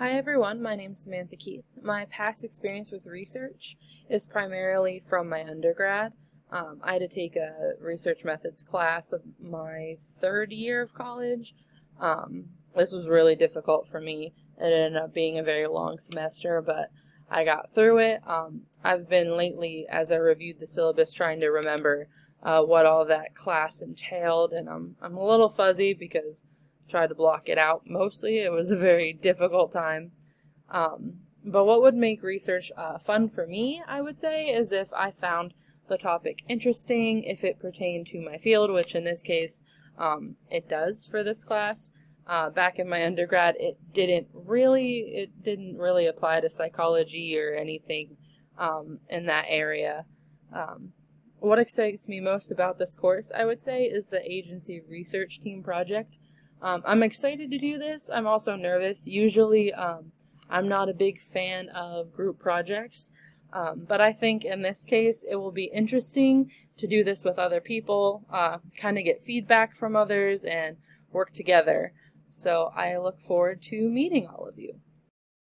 Hi everyone, my name is Samantha Keith. My past experience with research is primarily from my undergrad. I had to take a research methods class of my third year of college. This was really difficult for me. It ended up being a very long semester, but I got through it. I've been lately, as I reviewed the syllabus, trying to remember what all that class entailed, and I'm a little fuzzy because tried to block it out mostly. It was a very difficult time. But what would make research fun for me, I would say, is if I found the topic interesting, if it pertained to my field, which in this case it does for this class. Back in my undergrad, it didn't really apply to psychology or anything in that area. What excites me most about this course, I would say, is the agency research team project. I'm excited to do this. I'm also nervous. Usually, I'm not a big fan of group projects, but I think in this case, it will be interesting to do this with other people, kind of get feedback from others, and work together. So I look forward to meeting all of you.